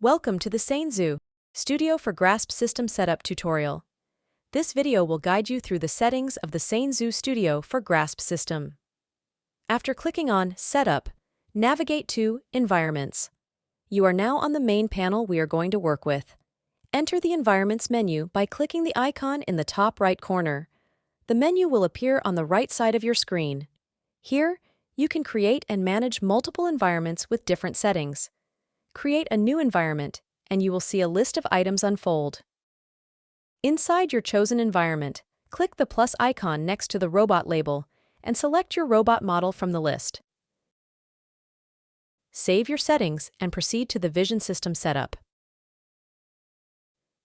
Welcome to the SANEZOO Studio for Grasp System Setup tutorial. This video will guide you through the settings of the SANEZOO Studio for Grasp system. After clicking on Setup, navigate to Environments. You are now on the main panel we are going to work with. Enter the Environments menu by clicking the icon in the top right corner. The menu will appear on the right side of your screen. Here, you can create and manage multiple environments with different settings. Create a new environment, and you will see a list of items unfold. Inside your chosen environment, click the plus icon next to the robot label and select your robot model from the list. Save your settings and proceed to the vision system setup.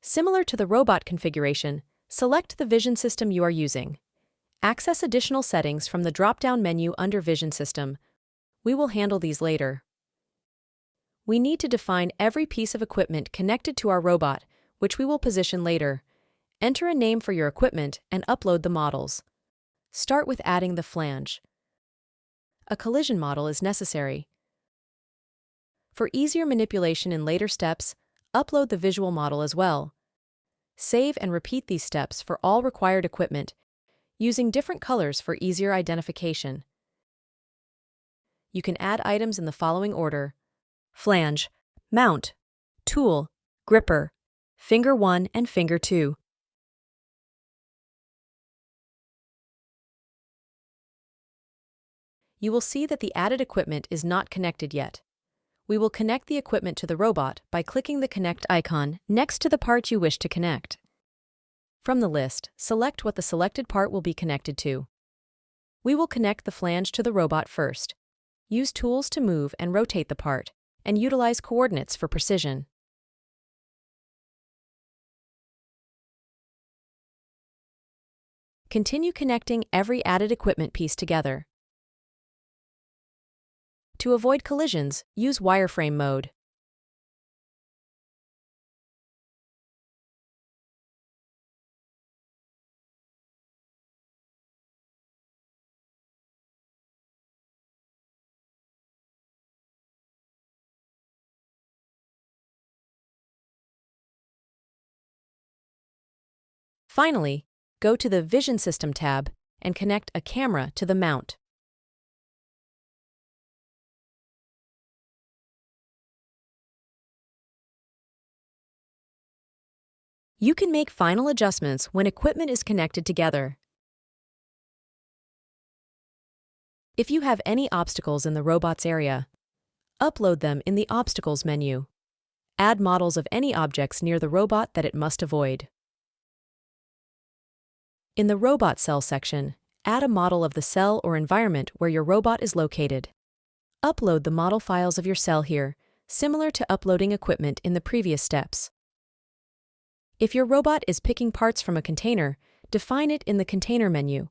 Similar to the robot configuration, select the vision system you are using. Access additional settings from the drop-down menu under Vision System. We will handle these later. We need to define every piece of equipment connected to our robot, which we will position later. Enter a name for your equipment and upload the models. Start with adding the flange. A collision model is necessary. For easier manipulation in later steps, upload the visual model as well. Save and repeat these steps for all required equipment, using different colors for easier identification. You can add items in the following order: flange, mount, tool, gripper, finger 1 and finger 2. You will see that the added equipment is not connected yet. We will connect the equipment to the robot by clicking the Connect icon next to the part you wish to connect. From the list, select what the selected part will be connected to. We will connect the flange to the robot first. Use tools to move and rotate the part, and utilize coordinates for precision. Continue connecting every added equipment piece together. To avoid collisions, use wireframe mode. Finally, go to the Vision System tab and connect a camera to the mount. You can make final adjustments when equipment is connected together. If you have any obstacles in the robot's area, upload them in the Obstacles menu. Add models of any objects near the robot that it must avoid. In the Robot Cell section, add a model of the cell or environment where your robot is located. Upload the model files of your cell here, similar to uploading equipment in the previous steps. If your robot is picking parts from a container, define it in the Container menu.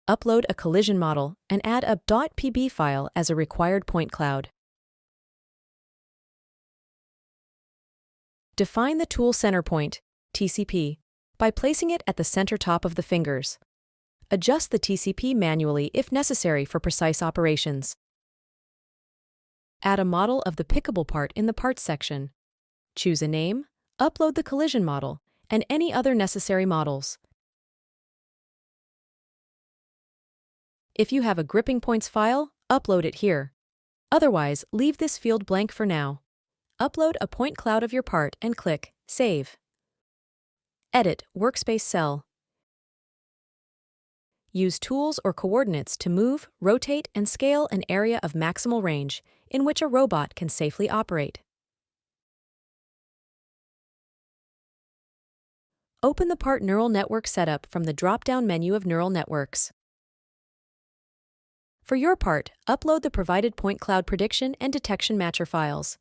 Upload a collision model and add a .pb file as a required point cloud. Define the tool center point, TCP, by placing it at the center top of the fingers. Adjust the TCP manually if necessary for precise operations. Add a model of the pickable part in the Parts section. Choose a name, upload the collision model, and any other necessary models. If you have a gripping points file, upload it here. Otherwise, leave this field blank for now. Upload a point cloud of your part and click Save. Edit Workspace Cell. Use tools or coordinates to move, rotate, and scale an area of maximal range in which a robot can safely operate. Open the Part Neural Network setup from the drop-down menu of Neural Networks. For your part, upload the provided point cloud prediction and detection matcher files.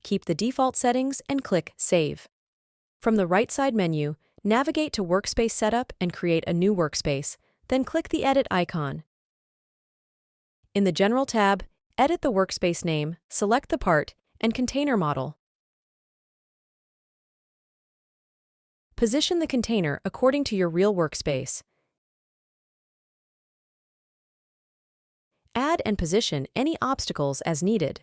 Keep the default settings and click Save. From the right side menu, navigate to Workspace Setup and create a new workspace, then click the Edit icon. In the General tab, edit the workspace name, select the part, and container model. Position the container according to your real workspace. Add and position any obstacles as needed.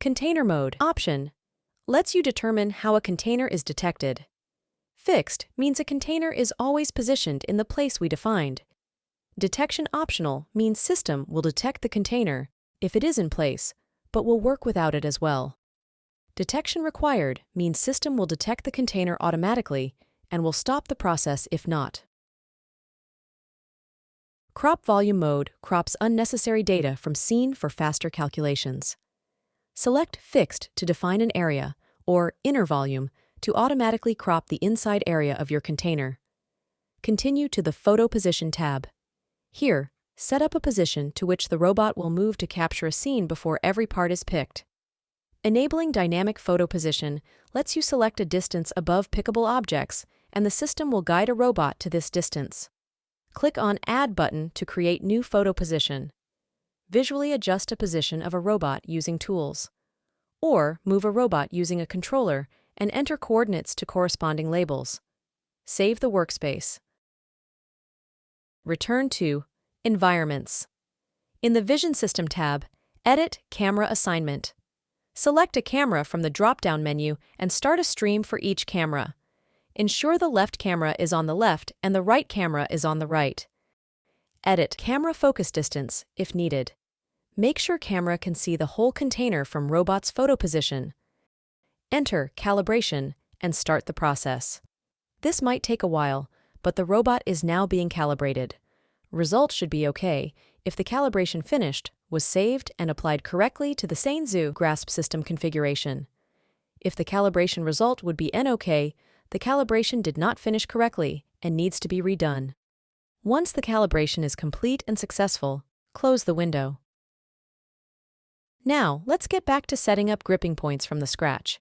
Container mode option lets you determine how a container is detected. Fixed means a container is always positioned in the place we defined. Detection optional means system will detect the container if it is in place, but will work without it as well. Detection required means system will detect the container automatically and will stop the process if not. Crop volume mode crops unnecessary data from scene for faster calculations. Select Fixed to define an area, or Inner Volume to automatically crop the inside area of your container. Continue to the Photo Position tab. Here, set up a position to which the robot will move to capture a scene before every part is picked. Enabling Dynamic Photo Position lets you select a distance above pickable objects, and the system will guide a robot to this distance. Click on Add button to create new photo position. Visually adjust a position of a robot using tools. Or move a robot using a controller and enter coordinates to corresponding labels. Save the workspace. Return to Environments. In the Vision System tab, edit Camera Assignment. Select a camera from the drop-down menu and start a stream for each camera. Ensure the left camera is on the left and the right camera is on the right. Edit camera focus distance if needed. Make sure camera can see the whole container from robot's photo position. Enter calibration and start the process. This might take a while, but the robot is now being calibrated. Results should be okay if the calibration finished, was saved, and applied correctly to the SANEZOO GRASP system configuration. If the calibration result would be N-OK, the calibration did not finish correctly and needs to be redone. Once the calibration is complete and successful, close the window. Now, let's get back to setting up gripping points from the scratch.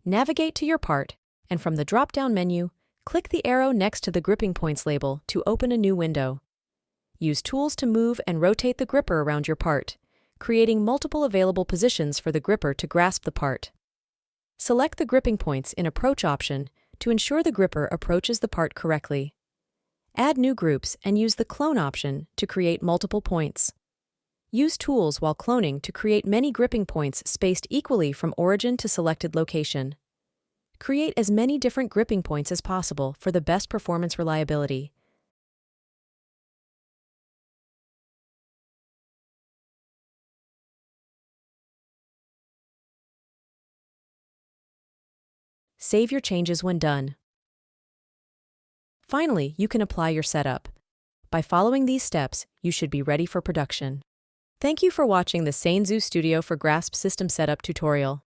Navigate to your part, and from the drop-down menu, click the arrow next to the gripping points label to open a new window. Use tools to move and rotate the gripper around your part, creating multiple available positions for the gripper to grasp the part. Select the gripping points in Approach option to ensure the gripper approaches the part correctly. Add new groups and use the Clone option to create multiple points. Use tools while cloning to create many gripping points spaced equally from origin to selected location. Create as many different gripping points as possible for the best performance reliability. Save your changes when done. Finally, you can apply your setup. By following these steps, you should be ready for production. Thank you for watching the SANEZOO Studio for GRASP System Setup tutorial.